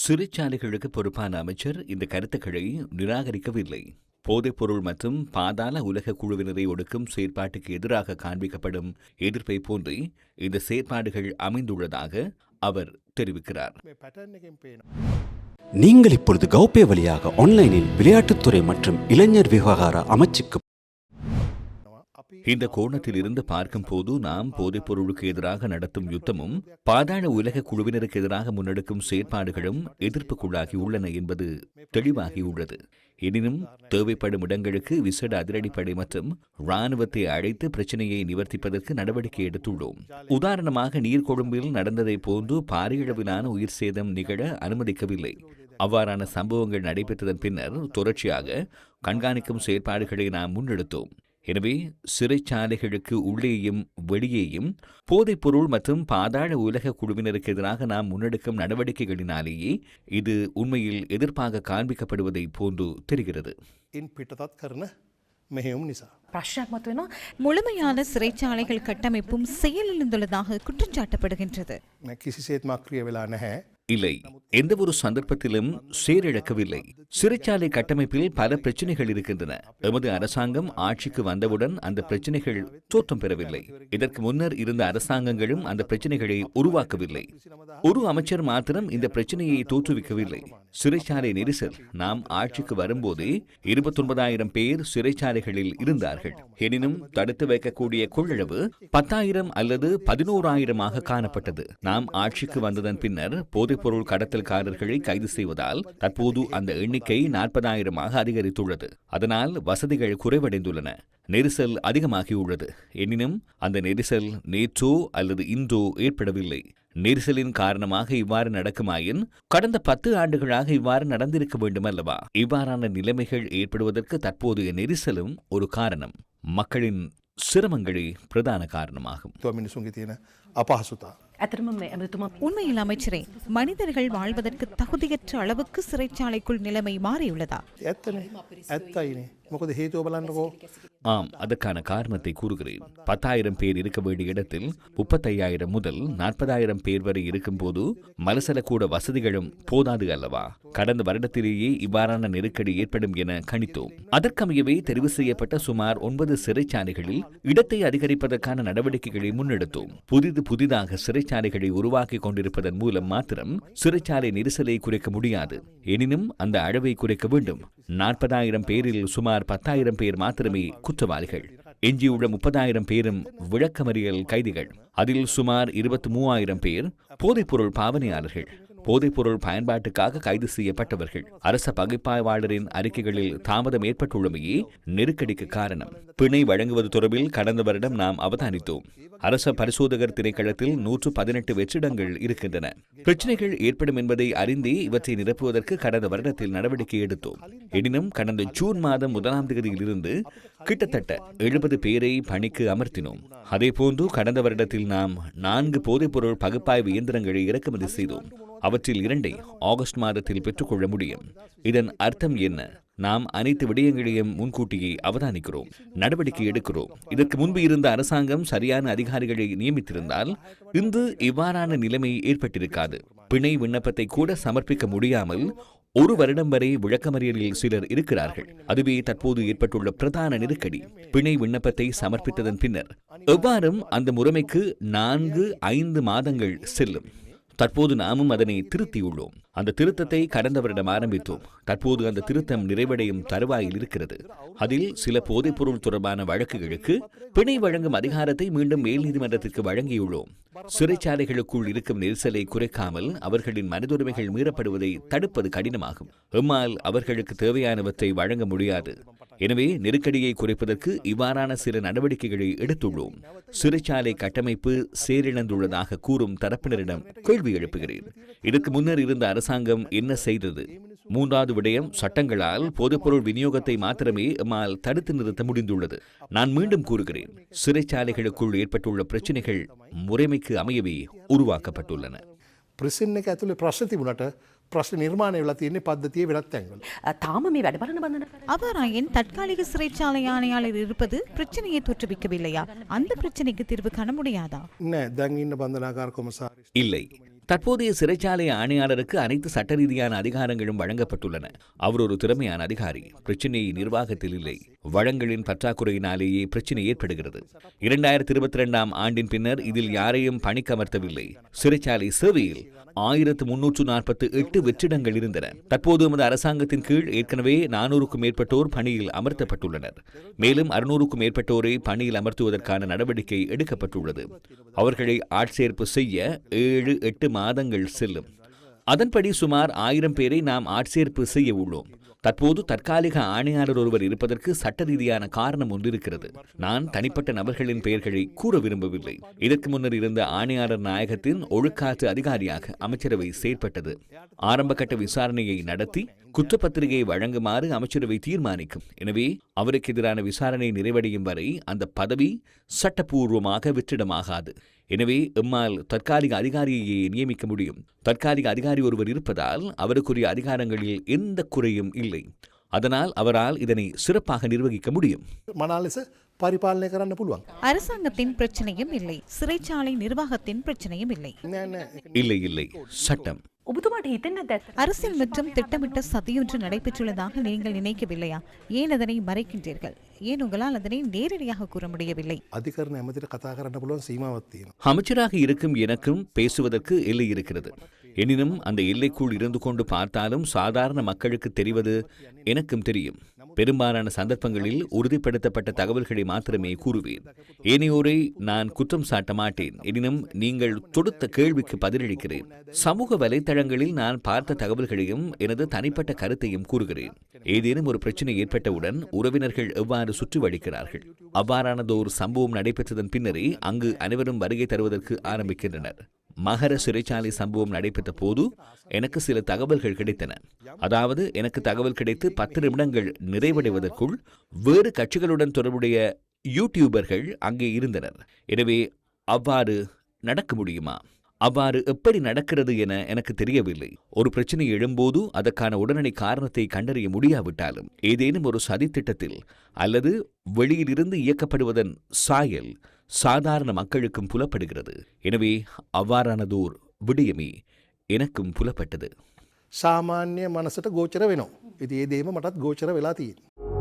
சிறைச்சாலைகளுக்கு பொறுப்பான அமைச்சர் இந்த கருத்துக்களை நிராகரிக்கவில்லை. போதைப்பொருள் மற்றும் பாதாள உலக குழுவினரை ஒடுக்கும் செயற்பாட்டுக்கு எதிராக காண்பிக்கப்படும் எதிர்ப்பை போன்றே இந்த செயற்பாடுகள் அமைந்துள்ளதாக அவர் தெரிவிக்கிறார். நீங்கள் இப்பொழுது கௌபே வழியாக ஆன்லைனில் விளையாட்டுத்துறை மற்றும் இளைஞர் விவகார அமைச்சுக்கு இந்த கோணத்தில் இருந்து பார்க்கும் போது நாம் போதைப் பொருளுக்கு எதிராக நடத்தும் யுத்தமும் பாதாள உலக குழுவினருக்கு எதிராக முன்னெடுக்கும் செயற்பாடுகளும் எதிர்ப்புக்குள்ளாகி உள்ளன என்பது தெளிவாகியுள்ளது. எனினும் தேவைப்படும் இடங்களுக்கு விசேட அதிரடிப்படை மற்றும் இராணுவத்தை அழைத்து பிரச்சினையை நிவர்த்திப்பதற்கு நடவடிக்கை எடுத்துள்ளோம். உதாரணமாக நீர்கொழும்பில் நடந்ததை போன்று பாரியளவிலான உயிர் சேதம் நிகழ அனுமதிக்கவில்லை. அவ்வாறான சம்பவங்கள் நடைபெற்றதன் பின்னர் தொடர்ச்சியாக கண்காணிக்கும் செயற்பாடுகளை நாம் முன்னெடுத்தோம். எனவே சிறைச்சாலைகளுக்கு உள்ளேயும் வெளியேயும் போதைப்பொருள் மற்றும் பாதாள உலக குழுவினருக்கு எதிராக நாம் முன்னெடுக்கும் நடவடிக்கைகளினாலேயே இது உண்மையில் எதிர்ப்பாக காண்பிக்கப்படுவதை போன்று தெரிகிறது. முழுமையான சிறைச்சாலைகள் கட்டமைப்பும் செயலிழந்துள்ளதாக குற்றஞ்சாட்டப்படுகின்றது. இல்லை, எந்த ஒரு சந்தர்ப்பத்திலும் செயலிழக்கவில்லை. சிறைச்சாலை கட்டமைப்பில் பல பிரச்சனைகள் இருக்கின்றன. எமது அரசாங்கம் ஆட்சிக்கு வந்தவுடன் அந்த பிரச்சனைகள் தோற்றம் பெறவில்லை. இதற்கு முன்னர் இருந்த அரசாங்கங்களும் அந்த பிரச்சனைகளை உருவாக்கவில்லை. ஒரு அமைச்சர் மாத்திரம் இந்த பிரச்சனையை தோற்றுவிக்கவில்லை. சிறைச்சாலை நெரிசல் நாம் ஆட்சிக்கு வரும்போதே 29,000 பேர் சிறைச்சாலைகளில் இருந்தார்கள். எனினும் தடுத்து வைக்கக்கூடிய கொள்ளளவு 10,000 அல்லது 11,000 காணப்பட்டது. நாம் ஆட்சிக்கு வந்ததன் பின்னர் போதைப்பொருள் கடத்தல்காரர்களை கைது செய்வதால் தற்போது அந்த எண்ணிக்கை 40,000 அதிகரித்துள்ளது. அதனால் வசதிகள் குறைவடைந்துள்ளன, நெரிசல் அதிகமாகியுள்ளது. எனினும் அந்த நெரிசல் நேற்றோ அல்லது இன்றோ ஏற்படவில்லை. நெரிசலின் காரணமாக இவ்வாறு நடக்குமாயின் கடந்த 10 ஆண்டுகளாக இவ்வாறு நடந்திருக்க வேண்டும் அல்லவா? இவ்வாறான நிலைமைகள் ஏற்படுவதற்கு தற்போதைய நெரிசலும் ஒரு காரணம். மக்களின் சிரமங்களே பிரதான காரணமாகும். உண்மையில் அமைச்சரே, மனிதர்கள் வாழ்வதற்கு தகுதியற்ற அளவுக்கு சிறைச்சாலைக்குள் நிலைமை மாறியுள்ளதா? ஆம், அதற்கான காரணத்தை கூறுகிறேன். 10,000 பேர் இருக்க வேண்டிய இடத்தில் 35,000 முதல் 40,000 பேர் வரை இருக்கும் போது மலசலக்கூட வசதிகளும் போதாது அல்லவா? கடந்த வருடத்திலேயே இவ்வாறான நெருக்கடி ஏற்படும் என கணித்தோம். அதற்கமையவே தெரிவு செய்யப்பட்ட சுமார் 9 சிறைச்சாலைகளில் இடத்தை அதிகரிப்பதற்கான நடவடிக்கைகளை முன்னெடுத்தோம். புதிதாக சிறைச்சாலைகளை உருவாக்கி கொண்டிருப்பதன் மூலம் மாத்திரம் சிறைச்சாலை நெரிசலை குறைக்க முடியாது. எனினும் அந்த அளவை குறைக்க வேண்டும். 40,000 பேரில் சுமார் 10,000 பேர் மாத்திரமே குற்றவாளிகள். எஞ்சியுள்ள 30,000 பேரும் விளக்கமறியல் கைதிகள். அதில் சுமார் 23,000 பேர் போதைப்பொருள் பாவனையாளர்கள், போதைப்பொருள் பயன்பாட்டுக்காக கைது செய்யப்பட்டவர்கள். அரச பகுப்பாய்வாளரின் அறிக்கைகளில் தாமதம் ஏற்பட்டுள்ளமையே நெருக்கடிக்கு காரணம். பிணை வழங்குவது தொடர்பில் கடந்த வருடம் நாம் அவதானித்தோம். அரச பரிசோதகர் திணைக்களத்தில் 118 வெற்றிடங்கள் இருக்கின்றன. பிரச்சனைகள் ஏற்படும் என்பதை அறிந்தே இவற்றை நிரப்புவதற்கு கடந்த வருடத்தில் நடவடிக்கை எடுத்தோம். எனினும் கடந்த ஜூன் மாதம் 1ஆம் தேதியிலிருந்து கிட்டத்தட்ட 70 பேரை பணிக்கு அமர்த்தினோம். அதேபோன்று கடந்த வருடத்தில் நாம் 4 போதைப்பொருள் பகுப்பாய்வு இயந்திரங்களை இறக்குமதி செய்தோம். அவற்றில் 2ஐ ஆகஸ்ட் மாதத்தில் பெற்றுக்கொள்ள முடியும். இதன் அர்த்தம் என்ன? நாம் அனைத்து விடயங்களையும் முன்கூட்டியே அவதானிக்கிறோம், நடவடிக்கை எடுக்கிறோம். இதற்கு முன்பு இருந்த அரசாங்கம் சரியான அதிகாரிகளை நியமித்திருந்தால் இன்று இவ்வாறான நிலைமை ஏற்பட்டிருக்காது. பிணை விண்ணப்பத்தை கூட சமர்ப்பிக்க முடியாமல் 1 வருடம் வரை விளக்கமறியலில் சிலர் இருக்கிறார்கள். அதுவே தற்போது ஏற்பட்டுள்ள பிரதான நெருக்கடி. பிணை விண்ணப்பத்தை சமர்ப்பித்ததன் பின்னர் எவ்வாறும் அந்த முறைமைக்கு 4-5 மாதங்கள் செல்லும். தற்போது நாமும் அதனை திருத்தியுள்ளோம். அந்த திருத்தத்தை கடந்த வருடம் ஆரம்பித்தோம். தற்போது அந்த திருத்தம் நிறைவடையும் தருவாயில் இருக்கிறது. அதில் சில போதைப்பொருள் தொடர்பான வழக்குகளுக்கு பிணை வழங்கும் அதிகாரத்தை மீண்டும் மேல் நீதிமன்றத்திற்கு வழங்கியுள்ளோம். சிறைச்சாலைகளுக்குள் இருக்கும் நெரிசலை குறைக்காமல் அவர்களின் மனிதுரிமைகள் மீறப்படுவதை தடுப்பது கடினமாகும். எம்மால் அவர்களுக்கு தேவையானவற்றை வழங்க முடியாது. எனவே நெருக்கடியை குறைப்பதற்கு இவ்வாறான சில நடவடிக்கைகளை எடுத்துள்ளோம். சிறைச்சாலை கட்டமைப்பு செயலிழந்துள்ளதாக கூறும் தரப்பினரிடம் கேள்வி எழுப்புகிறேன். இதற்கு முன்னர் இருந்த அரசாங்கம் என்ன செய்தது? 3வது விடயம், சட்டங்களால் போதைப்பொருள் விநியோகத்தை மாத்திரமே எம்மால் தடுத்து நிறுத்த முடிந்துள்ளது. நான் மீண்டும் கூறுகிறேன், சிறைச்சாலைகளுக்குள் ஏற்பட்டுள்ள பிரச்சினைகள் முறைமைக்கு அமையவே உருவாக்கப்பட்டுள்ளன. அவ்வாறாயின் தற்காலிக சிறைச்சாலை ஆணையாளர் இருப்பது பிரச்சனையை தோற்றுவிக்கவில்லையா? அந்த பிரச்சனைக்கு தீர்வு காண முடியாதா? இல்லை, தற்போதைய சிறைச்சாலை ஆணையாளருக்கு அனைத்து சட்ட ரீதியான அதிகாரங்களும் வழங்கப்பட்டுள்ளன. அவர் ஒரு திறமையான அதிகாரி. பிரச்சினை நிர்வாகத்தில் இல்லை, வளங்களின் பற்றாக்குறையினாலேயே பிரச்சினை ஏற்படுகிறது. 2022 ஆண்டின் பின்னர் இதில் யாரையும் பணிக்கமர்த்தவில்லை. சிறைச்சாலை சேவையில் 1348 வெற்றிடங்கள் இருந்தன. தற்போது எமது அரசாங்கத்தின் கீழ் ஏற்கனவே 400க்கும் மேற்பட்டோர் பணியில் அமர்த்தப்பட்டுள்ளனர். மேலும் 600க்கும் மேற்பட்டோரை பணியில் அமர்த்துவதற்கான நடவடிக்கை எடுக்கப்பட்டுள்ளது. அவர்களை ஆட்சேர்ப்பு செய்ய 7-8 மாதங்கள் செல்லும். அதன்படி சுமார் 1000 பேரை நாம் ஆட்சேர்ப்பு செய்ய உள்ளோம். தற்போது தற்காலிக ஆணையாளர் ஒருவர் இருப்பதற்கு சட்ட ரீதியான காரணம் ஒன்றிருக்கிறது. நான் தனிப்பட்ட நபர்களின் பெயர்களை கூற விரும்பவில்லை. இதற்கு முன்னர் இருந்த ஆணையாளர் நாயகத்தின் ஒழுக்காற்று அதிகாரியாக அமைச்சரவை செயற்பட்டது. ஆரம்பகட்ட விசாரணையை நடத்தி குற்றப்பத்திரிகையை வழங்குமாறு அமைச்சரவை தீர்மானிக்கும். எனவே அவருக்கு எதிரான விசாரணை நிறைவடையும் வரை அந்த பதவி சட்டப்பூர்வமாக வெற்றிடமாகாது. எனவே எம்மால் தற்காலிக அதிகாரியை நியமிக்க முடியும். தற்காலிக அதிகாரி ஒருவர் இருப்பதால் அவருக்குரிய அதிகாரங்களில் எந்த குறையும் இல்லை. அதனால் அவரால் இதனை சிறப்பாக நிர்வகிக்க முடியும். அரசாங்கத்தின் பிரச்சனையும் இல்லை, சிறைச்சாலை நிர்வாகத்தின் பிரச்சனையும் இல்லை. இல்லை, சட்டம். அரசியல் மற்றும் திட்டமிட்ட சதியொன்று நடைபெற்றுள்ளதாக நீங்கள் நினைக்கவில்லையா? ஏன் அதனை மறைக்கின்றீர்கள்? ஏன் உங்களால் அதனை நேரடியாக கூற முடியவில்லை? அமைச்சராக இருக்கும் எனக்கும் பேசுவதற்கு எல்லை இருக்கிறது. எனினும் அந்த எல்லைக்குள் இருந்து கொண்டு பார்த்தாலும் சாதாரண மக்களுக்கு தெரிவது எனக்கும் தெரியும். பெரும்பாலான சந்தர்ப்பங்களில் உறுதிப்படுத்தப்பட்ட தகவல்களை மாத்திரமே கூறுவேன். ஏனையோரை நான் குற்றம் சாட்ட மாட்டேன். எனினும் நீங்கள் தொடுத்த கேள்விக்கு பதிலளிக்கிறேன். சமூக வலைத்தளங்களில் நான் பார்த்த தகவல்களையும் எனது தனிப்பட்ட கருத்தையும் கூறுகிறேன். ஏதேனும் ஒரு பிரச்சனை ஏற்பட்டவுடன் உறவினர்கள் எவ்வாறு சுற்றி வழிக்கிறார்கள். அவ்வாறானதோர் சம்பவம் நடைபெற்றதன் பின்னரே அங்கு அனைவரும் வருகை தருவதற்கு ஆரம்பிக்கின்றனர். மகர சிறைச்சாலை சம்பவம் நடைபெற்ற போது எனக்கு சில தகவல்கள் கிடைத்தன. அதாவது எனக்கு தகவல் கிடைத்து 10 நிமிடங்கள் நிறைவடைவதற்குள் வேறு கட்சிகளுடன் தொடர்புடைய யூடியூபர்கள் அங்கே இருந்தனர். எனவே அவ்வாறு நடக்க முடியுமா? அவ்வாறு எப்படி நடக்கிறது என எனக்கு தெரியவில்லை. ஒரு பிரச்சனை எழும்போது அதற்கான உடனடி காரணத்தை கண்டறிய முடியாவிட்டாலும் ஏதேனும் ஒரு சதித்திட்டத்தில் அல்லது வெளியிலிருந்து இயக்கப்படுவதன் சாயல் சாதாரண மக்களுக்கும் புலப்படுகிறது. எனவே அவ்வாறானதோர் விடயமே எனக்கும் புலப்பட்டது. சாமானிய மனசට ගෝචර වෙනවා. ඉතින් ඒ දේම මටත් ගෝචර වෙලා තියෙනවා.